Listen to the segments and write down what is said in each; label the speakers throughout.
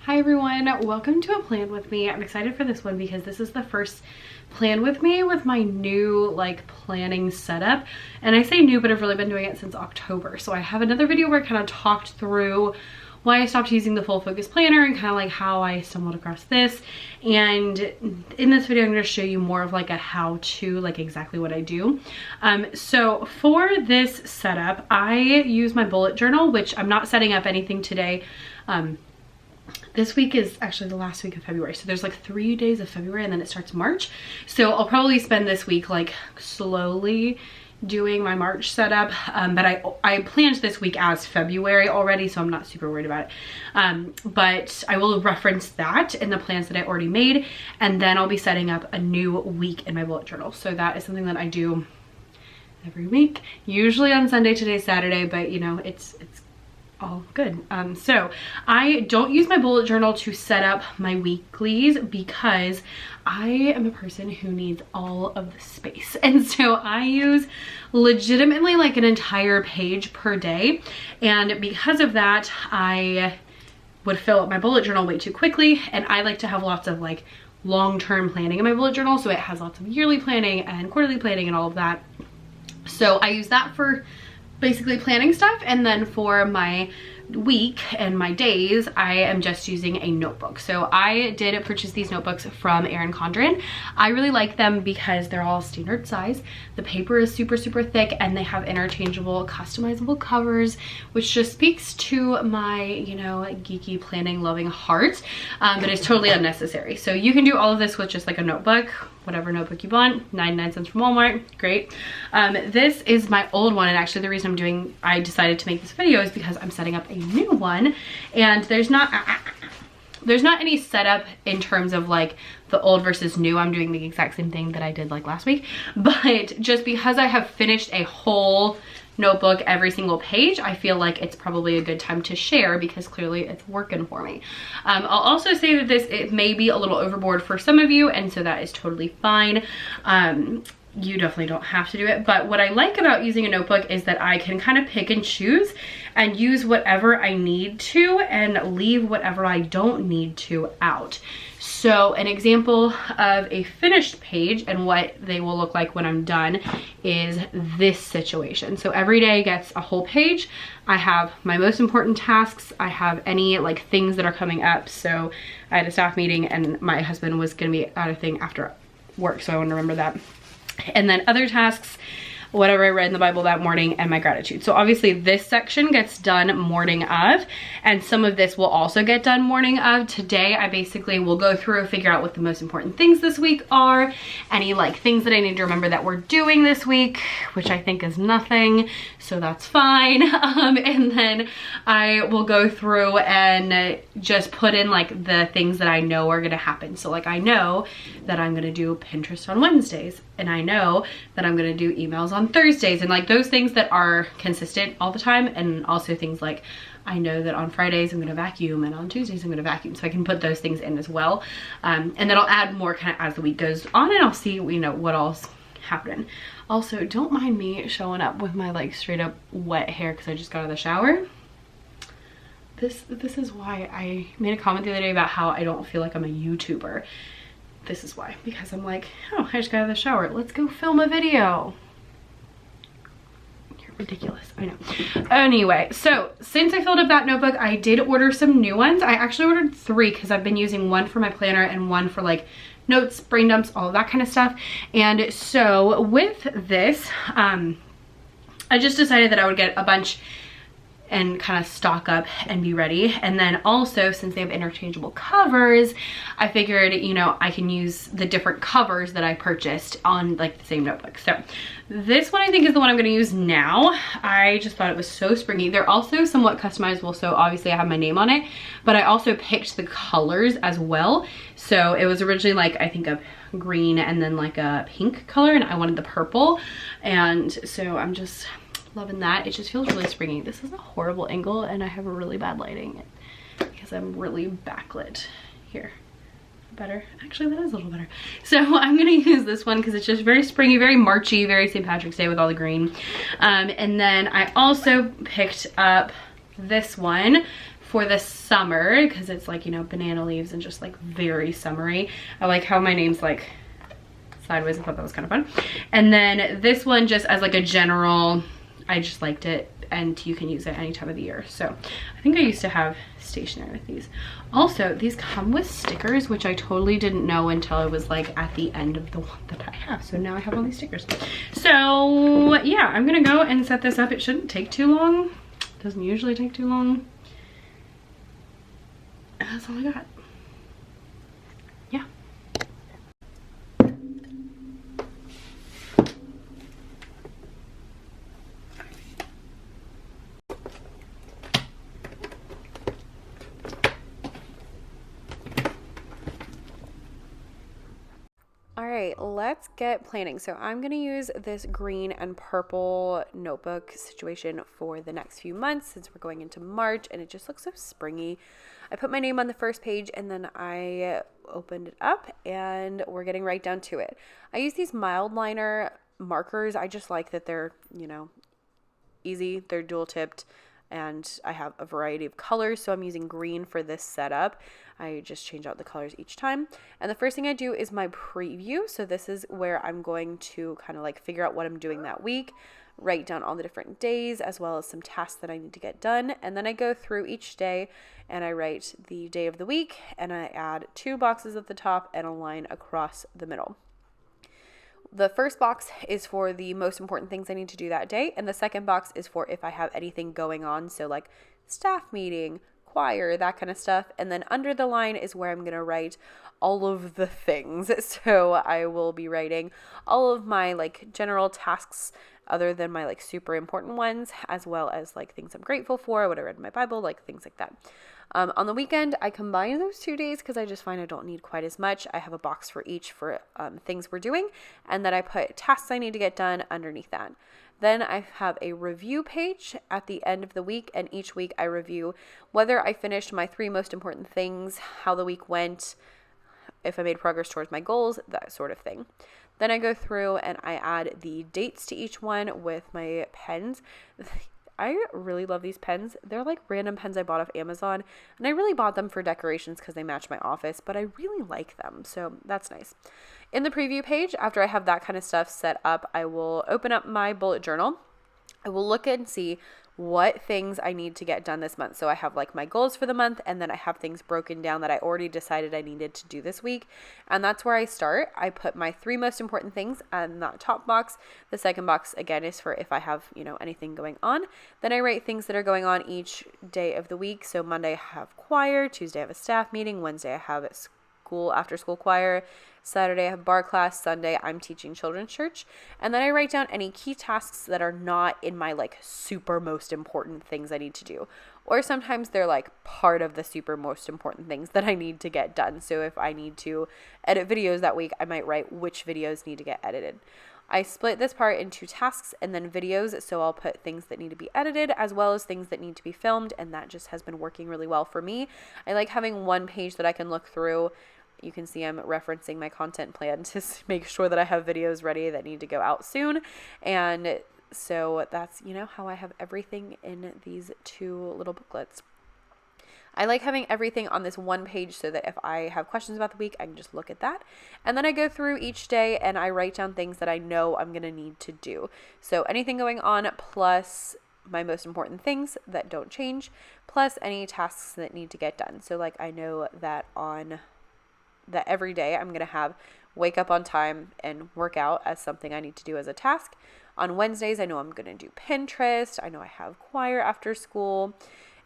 Speaker 1: Hi everyone, welcome to a plan with me. I'm excited for this one because this is the first plan with me with my new planning setup. And I say new, but I've really been doing it since October. So I have another video where I kind of talked through why I stopped using the full focus planner and kind of like how I stumbled across this. And in this video, I'm going to show you more of like a how to, like exactly what I do. So for this setup, I use my bullet journal, which I'm not setting up anything today. This week is actually the last week of February. So there's like 3 days of February and then it starts March. So I'll probably spend this week like slowly doing my March setup. But I planned this week as February already, so I'm not super worried about it. But I will reference that in the plans that I already made. And then I'll be setting up a new week in my bullet journal. So that is something that I do every week, usually on Sunday. Today's Saturday, but you know, it's all good. So I don't use my bullet journal to set up my weeklies because I am a person who needs all of the space. And so I use legitimately like an entire page per day. And because of that, I would fill up my bullet journal way too quickly. And I like to have lots of like long-term planning in my bullet journal. So it has lots of yearly planning and quarterly planning and all of that. So I use that for basically planning stuff, and then for my week and my days I am just using a notebook. So I did purchase these notebooks from Erin Condren. I really like them because they're all standard size. The paper is super thick and they have interchangeable customizable covers, which just speaks to my, you know, geeky planning loving heart, but it's totally unnecessary. So you can do all of this with just like a notebook, whatever notebook you want, 99 cents from Walmart, great. This is my old one, and actually the reason I decided to make this video is because I'm setting up a new one, and there's not any setup in terms of like the old versus new. I'm doing the exact same thing that I did like last week, but just because I have finished a whole notebook, every single page, I feel like it's probably a good time to share because clearly it's working for me. I'll also say that it may be a little overboard for some of you, and so that is totally fine. You definitely don't have to do it, but what I like about using a notebook is that I can kind of pick and choose and use whatever I need to and leave whatever I don't need to out. So an example of a finished page and what they will look like when I'm done is this situation. So every day gets a whole page. I have my most important tasks. I have any like things that are coming up. So I had a staff meeting and my husband was gonna be at a thing after work, so I want to remember that. And then other tasks, whatever I read in the Bible that morning, and my gratitude. So obviously this section gets done morning of, and some of this will also get done morning of. Today I basically will go through, figure out what the most important things this week are, any like things that I need to remember that we're doing this week, which I think is nothing, so that's fine. And then I will go through and just put in like the things that I know are gonna happen. So like I know that I'm gonna do Pinterest on Wednesdays, and I know that I'm gonna do emails on Thursdays, and like those things that are consistent all the time. And also things like I know that on Fridays I'm gonna vacuum and on Tuesdays I'm gonna vacuum, so I can put those things in as well. And then I'll add more kind of as the week goes on, and I'll see, you know, what else happened. Also, don't mind me showing up with my like straight up wet hair because I just got out of the shower. This is why I made a comment the other day about how I don't feel like I'm a YouTuber. This is why, because I'm like, oh, I just got out of the shower, let's go film a video. You're ridiculous, I know. Anyway, so since I filled up that notebook, I did order some new ones. I actually ordered 3 because I've been using one for my planner and one for like notes, brain dumps, all of that kind of stuff. And so with this, I just decided that I would get a bunch and kind of stock up and be ready. And then also, since they have interchangeable covers, I figured, you know, I can use the different covers that I purchased on like the same notebook. So this one I think is the one I'm gonna use now. I just thought it was so springy. They're also somewhat customizable, so obviously I have my name on it, but I also picked the colors as well. So it was originally like, I think a green and then like a pink color, and I wanted the purple. And so I'm just loving that. It just feels really springy. This is a horrible angle and I have a really bad lighting because I'm really backlit here. Better, actually that is a little better. So I'm gonna use this one because it's just very springy, very Marchy, very St. Patrick's Day with all the green. And then I also picked up this one for the summer because it's like, you know, banana leaves and just like very summery. I like how my name's like sideways. I thought that was kind of fun. And then this one just as like a general, I just liked it, and you can use it any time of the year. So I think I used to have stationery with these. Also, these come with stickers, which I totally didn't know until I was like at the end of the one that I have. So now I have all these stickers. So yeah, I'm gonna go and set this up. It shouldn't take too long. It doesn't usually take too long. That's all I got. Yeah. All right, let's get planning. So I'm going to use this green and purple notebook situation for the next few months since we're going into March, and it just looks so springy. I put my name on the first page and then I opened it up and we're getting right down to it. I use these mild liner markers. I just like that they're, you know, easy. They're dual tipped. And I have a variety of colors, so I'm using green for this setup. I just change out the colors each time. And the first thing I do is my preview. So this is where I'm going to kind of like figure out what I'm doing that week, write down all the different days, as well as some tasks that I need to get done. And then I go through each day and I write the day of the week, and I add 2 boxes at the top and a line across the middle. The first box is for the most important things I need to do that day, and the second box is for if I have anything going on, so like staff meeting, choir, that kind of stuff. And then under the line is where I'm going to write all of the things. So I will be writing all of my like general tasks other than my like super important ones, as well as like things I'm grateful for, what I read in my Bible, like things like that. On the weekend, I combine those 2 days because I just find I don't need quite as much. I have a box for each for things we're doing, and then I put tasks I need to get done underneath that. Then I have a review page at the end of the week, and each week I review whether I finished my 3 most important things, how the week went, if I made progress towards my goals, that sort of thing. Then I go through and I add the dates to each one with my pens. I really love these pens. They're like random pens I bought off Amazon, and I really bought them for decorations because they match my office, but I really like them, so that's nice. In the preview page, after I have that kind of stuff set up, I will open up my bullet journal. I will look and see what things I need to get done this month. So I have like my goals for the month, and then I have things broken down that I already decided I needed to do this week. And that's where I start. I put my 3 most important things in that top box. The second box again is for if I have, you know, anything going on. Then I write things that are going on each day of the week. So Monday I have choir, Tuesday I have a staff meeting, Wednesday I have after school choir, Saturday I have bar class, Sunday I'm teaching children's church. And then I write down any key tasks that are not in my like super most important things I need to do. Or sometimes they're like part of the super most important things that I need to get done. So if I need to edit videos that week, I might write which videos need to get edited. I split this part into tasks and then videos, so I'll put things that need to be edited as well as things that need to be filmed, and that just has been working really well for me. I like having one page that I can look through. You can see I'm referencing my content plan to make sure that I have videos ready that need to go out soon. And so that's, you know, how I have everything in these 2 little booklets. I like having everything on this one page so that if I have questions about the week, I can just look at that. And then I go through each day and I write down things that I know I'm going to need to do. So anything going on plus my most important things that don't change, plus any tasks that need to get done. So like I know that every day I'm going to have wake up on time and work out as something I need to do as a task. On Wednesdays, I know I'm going to do Pinterest. I know I have choir after school.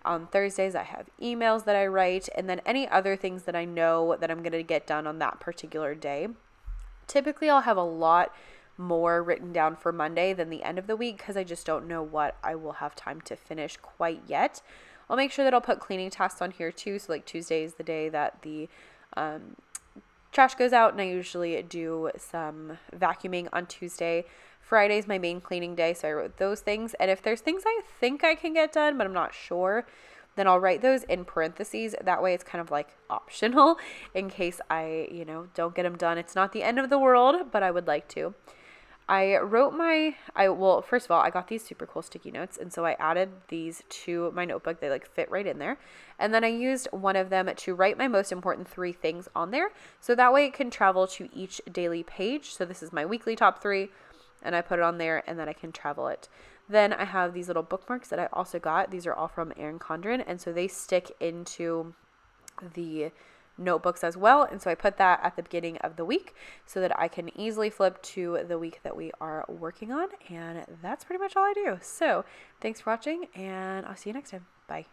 Speaker 1: On Thursdays, I have emails that I write, and then any other things that I know that I'm going to get done on that particular day. Typically, I'll have a lot more written down for Monday than the end of the week because I just don't know what I will have time to finish quite yet. I'll make sure that I'll put cleaning tasks on here too. So like Tuesday is the day that the trash goes out, and I usually do some vacuuming on Tuesday. Friday is my main cleaning day, so I wrote those things. And if there's things I think I can get done, but I'm not sure, then I'll write those in parentheses. That way it's kind of like optional in case I, don't get them done. It's not the end of the world, but I would like to.
Speaker 2: well, first of all, I got these super cool sticky notes. And so I added these to my notebook. They like fit right in there. And then I used one of them to write my most important 3 things on there. So that way it can travel to each daily page. So this is my weekly top 3, and I put it on there, and then I can travel it. Then I have these little bookmarks that I also got. These are all from Erin Condren. And so they stick into the notebooks as well. And so I put that at the beginning of the week so that I can easily flip to the week that we are working on. And that's pretty much all I do. So thanks for watching, and I'll see you next time. Bye.